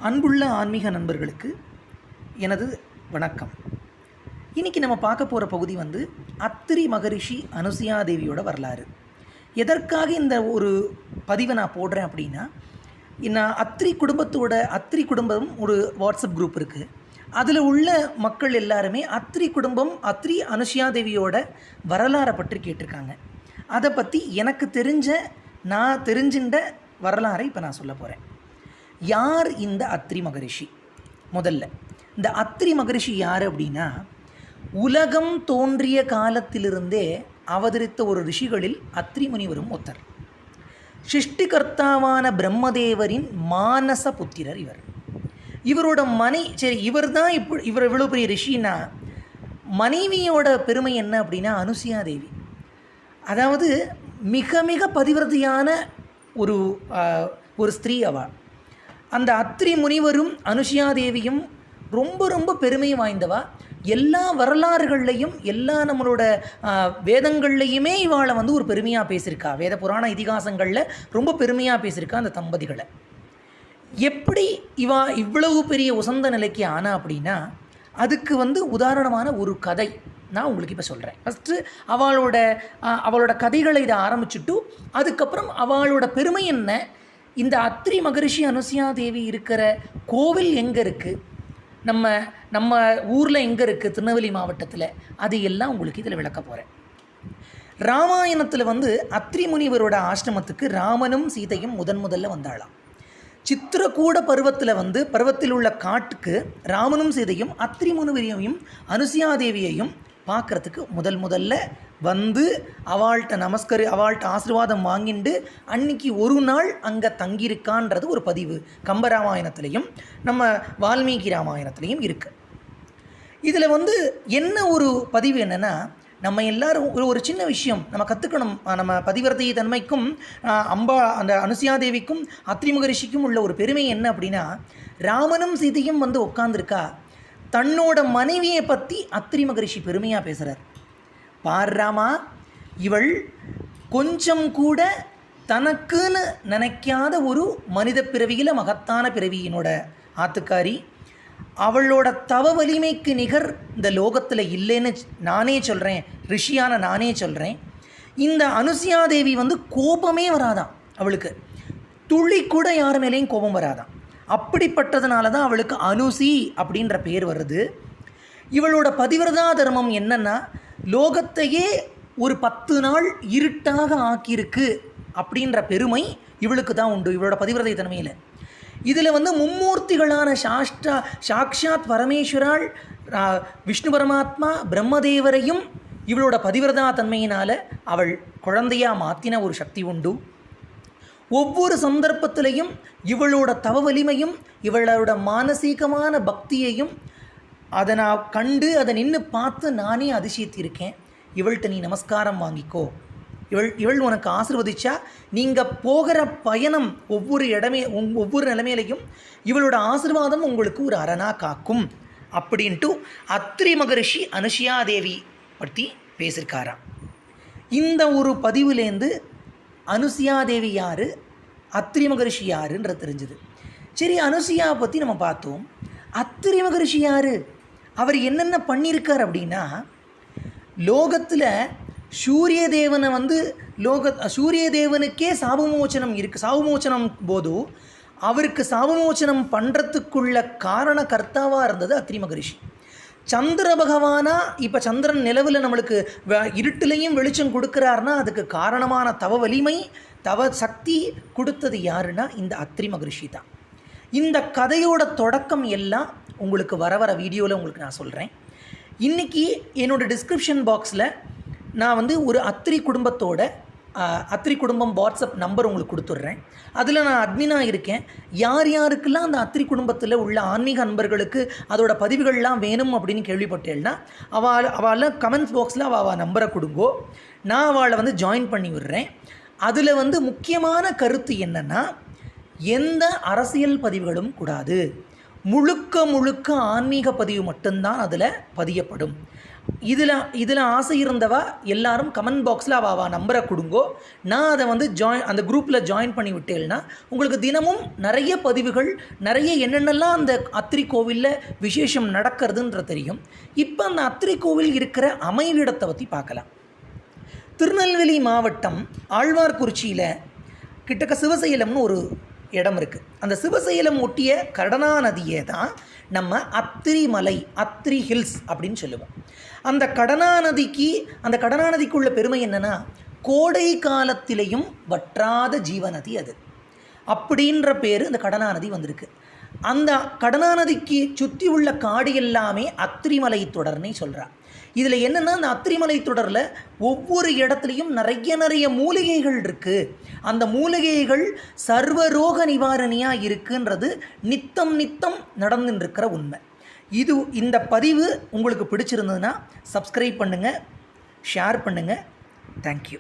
அன்புள்ள ஆன்மீக நண்பர்களுக்கு எனது வணக்கம். இன்றைக்கி நம்ம பார்க்க போகிற பகுதி அத்திரி மகரிஷி அனுசுயா தேவியோட வரலாறு. எதற்காக இந்த ஒரு பதிவை நான் போடுறேன் அப்படின்னா, நான் அத்திரி குடும்பம் ஒரு வாட்ஸ்அப் குரூப் இருக்குது. அதில் உள்ள மக்கள் எல்லாருமே அத்திரி அனுசுயா தேவியோட வரலாறை பற்றி கேட்டிருக்காங்க. அதை பற்றி எனக்கு நான் தெரிஞ்சின்ற வரலாறை இப்போ நான் சொல்ல போகிறேன். யார் இந்த அத்திரி மகரிஷி? முதல்ல இந்த அத்திரி மகரிஷி யார் அப்படின்னா, உலகம் தோன்றிய காலத்திலிருந்தே அவதரித்த ஒரு ரிஷிகளில் அத்திரி முனிவரும் ஒருத்தர். சிருஷ்டிகர்த்தாவான பிரம்மதேவரின் மானச புத்திரர் இவரோட இவர் தான் இவர் இவ்வளோ பெரிய ரிஷின்னா, மனைவியோட பெருமை என்ன அப்படின்னா அனுசுயா தேவி. அதாவது மிக மிக பதிவிரதையான ஒரு ஸ்திரீ அவள். அந்த அத்திரி முனிவரும் அனுசுயா தேவியும் ரொம்ப ரொம்ப பெருமை வாய்ந்தவா. எல்லா வரலாறுகள்லையும் எல்லா நம்மளோட வேதங்கள்லையுமே இவாளை ஒரு பெருமையாக பேசியிருக்கா. வேத புராண இதிகாசங்களில் ரொம்ப பெருமையாக பேசியிருக்கா அந்த தம்பதிகளை. எப்படி இவ்வளவு பெரிய உசந்த நிலைக்கு ஆனா அப்படின்னா, அதுக்கு உதாரணமான ஒரு கதை நான் உங்களுக்கு இப்போ சொல்கிறேன். ஃபஸ்ட்டு அவளோட கதைகளை இதை ஆரம்பிச்சுட்டு அதுக்கப்புறம் அவளோட பெருமை என்ன, இந்த அத்திரி மகரிஷி அனுசுயா தேவி இருக்கிற கோவில் எங்கே இருக்குது, நம்ம ஊரில் எங்கே இருக்குது, திருநெல்வேலி மாவட்டத்தில், அது எல்லாம் உங்களுக்கு இதில் விளக்க போகிறேன். ராமாயணத்தில் அத்திரி முனிவரோட ஆசிரமத்துக்கு ராமனும் சீதையும் முதல்ல வந்தாளாம். சித்திரக்கூட பருவத்தில் உள்ள காட்டுக்கு ராமனும் சீதையும் அத்திரி முனிவரையும் அனுசுயா தேவியையும் பார்க்குறதுக்கு முதல்ல அவள்கிட்ட ஆசீர்வாதம் வாங்கிட்டு அன்னைக்கு ஒரு நாள் அங்கே தங்கியிருக்கான்றது ஒரு பதிவு கம்பராமாயணத்துலேயும் நம்ம வால்மீகி ராமாயணத்துலேயும் இருக்குது. இதில் என்ன ஒரு பதிவு என்னென்னா, நம்ம எல்லாரும் ஒரு சின்ன விஷயம் நம்ம கற்றுக்கணும். நம்ம பதிவிரதை தன்மைக்கும் அந்த அனுசுயா தேவிக்கும் அத்திரி மகரிஷிக்கும் உள்ள ஒரு பெருமை என்ன அப்படின்னா, ராமனும் சீதையும் உட்காந்துருக்கா, தன்னோட மனைவியை பற்றி அத்திரி மகரிஷி பெருமையாக பேசுகிறார். பாராமா, இவள் கொஞ்சம் கூட தனக்குன்னு நினைக்காத ஒரு மனித பிறவியில் மகத்தான பிறவியினோட ஆத்துக்காரி. அவளோட தவ வலிமைக்கு நிகர் இந்த லோகத்தில் இல்லைன்னு நானே சொல்கிறேன், ரிஷியான நானே சொல்கிறேன். இந்த அனுசுயா தேவி கோபமே வராதான், அவளுக்கு துளி கூட யார் மேலேயும் கோபம் வராதான். அப்படிப்பட்டதுனால தான் அவளுக்கு அனுசி அப்படின்ற பேர் வருது. இவளோட பதிவிரதா தர்மம் என்னென்னா, லோகத்தையே ஒரு 10 நாள் இருட்டாக ஆக்கியிருக்கு அப்படின்ற பெருமை இவளுக்கு தான் உண்டு, இவளோட பதிவிரதை தன்மையில். இதில் மும்மூர்த்திகளான சாக்ஷாத் பரமேஸ்வரால், விஷ்ணு பரமாத்மா, பிரம்மதேவரையும் இவளோட பதிவிரதா தன்மையினால் அவள் குழந்தையாக மாற்றின ஒரு சக்தி உண்டு. ஒவ்வொரு சந்தர்ப்பத்திலையும் இவளோட தவ வலிமையும் இவளோட மானசீகமான பக்தியையும் அதை நான் கண்டு அதை நின்று பார்த்து நானே அதிசயித்திருக்கேன். இவள்கிட்ட நீ நமஸ்காரம் வாங்கிக்கோ, இவள் உனக்கு ஆசீர்வதிச்சா நீங்கள் போகிற பயணம் ஒவ்வொரு நிலைமையிலையும் இவளோட ஆசீர்வாதம் உங்களுக்கு ஒரு அரணா காக்கும் அப்படின்ட்டு அத்திரி மகரிஷி அனுசுயா தேவி பற்றி பேசியிருக்காராம். இந்த ஒரு பதிவுலேருந்து அனுசுயா தேவி யார், அத்திரி மகரிஷி யாருன்றது தெரிஞ்சுது. சரி, அனுசுயா பற்றி நம்ம பார்த்தோம். அத்திரி மகரிஷி யார், அவர் என்னென்ன பண்ணியிருக்கார் அப்படின்னா, லோகத்தில் சூரிய தேவனை சூரிய தேவனுக்கே சாபமோச்சனம் இருக்குது. சாபமோச்சனம் போது அவருக்கு சாபமோச்சனம் பண்ணுறதுக்குள்ள காரண கர்த்தாவாக இருந்தது அத்திரி மகரிஷி. சந்திர பகவானா இப்போ சந்திரன் நிலவில் நம்மளுக்கு இருட்டிலையும் வெளிச்சம் கொடுக்குறாருன்னா அதுக்கு காரணமான தவ வலிமை, தவ சக்தி கொடுத்தது யாருன்னா இந்த அத்திரி மகரிஷி தான். இந்த கதையோட தொடக்கம் எல்லாம் உங்களுக்கு வர வீடியோவில் உங்களுக்கு நான் சொல்கிறேன். இன்றைக்கி என்னோடய டிஸ்கிரிப்ஷன் பாக்ஸில் நான் ஒரு அத்திரி குடும்பம் வாட்ஸ்அப் நம்பர் உங்களுக்கு கொடுத்துட்றேன். அதில் நான் அட்மினாக இருக்கேன். யாருக்கெல்லாம் அந்த அத்திரி குடும்பத்தில் உள்ள ஆன்மீக அன்பர்களுக்கு அதோட பதிவுகள்லாம் வேணும் அப்படின்னு கேள்விப்பட்டேன்னா அவளை கமெண்ட்ஸ் பாக்ஸில் அவள் நம்பரை கொடுங்கோ, நான் அவளை ஜாயின் பண்ணி விடுறேன். அதில் முக்கியமான கருத்து என்னென்னா, எந்த அரசியல் பதிவுகளும் கூடாது, முழுக்க ஆன்மீக பதிவு மட்டும்தான் அதில் பதியப்படும். இதில் ஆசை இருந்தவா எல்லாரும் கமெண்ட் பாக்ஸில் அவா நம்பரை கொடுங்கோ. நான் அதை வந்து அந்த குரூப்பில் ஜாயின் பண்ணி விட்டேன்னா உங்களுக்கு தினமும் நிறைய பதிவுகள், நிறைய என்னென்னலாம் அந்த அத்திரி கோவிலில் விசேஷம் நடக்கிறதுன்ற தெரியும். இப்போ அந்த அத்திரி கோவில் இருக்கிற அமைவிடத்தை பற்றி பார்க்கலாம். திருநெல்வேலி மாவட்டம் ஆழ்வார்குறிச்சியில் கிட்டக்க சிவசைலம்னு ஒரு இடம் இருக்குது. அந்த சிவசைலம் ஒட்டிய கடனா நதியை தான் நம்ம அத்திரி மலை, அத்திரி ஹில்ஸ் அப்படின்னு சொல்லுவோம். அந்த கடனா நதிக்குள்ள பெருமை என்னென்னா, கோடை காலத்திலையும் வற்றாத ஜீவநதி அது அப்படின்ற பேர் அந்த கடனா நதி வந்திருக்கு. அந்த கடனா நதிக்கு சுற்றி உள்ள காடு எல்லாமே அத்திரிமலை தொடர்னே சொல்கிறார். இதில் என்னென்னா, அந்த அத்திரிமலை தொடரில் ஒவ்வொரு இடத்துலையும் நிறைய மூலிகைகள் இருக்குது. அந்த மூலிகைகள் சர்வரோக நிவாரணியாக இருக்குன்றது நித்தம் நடந்துட்டுருக்கிற உண்மை. இந்த பதிவு உங்களுக்கு பிடிச்சிருந்ததுன்னா சப்ஸ்கிரைப் பண்ணுங்கள், ஷேர் பண்ணுங்கள். தேங்க்யூ.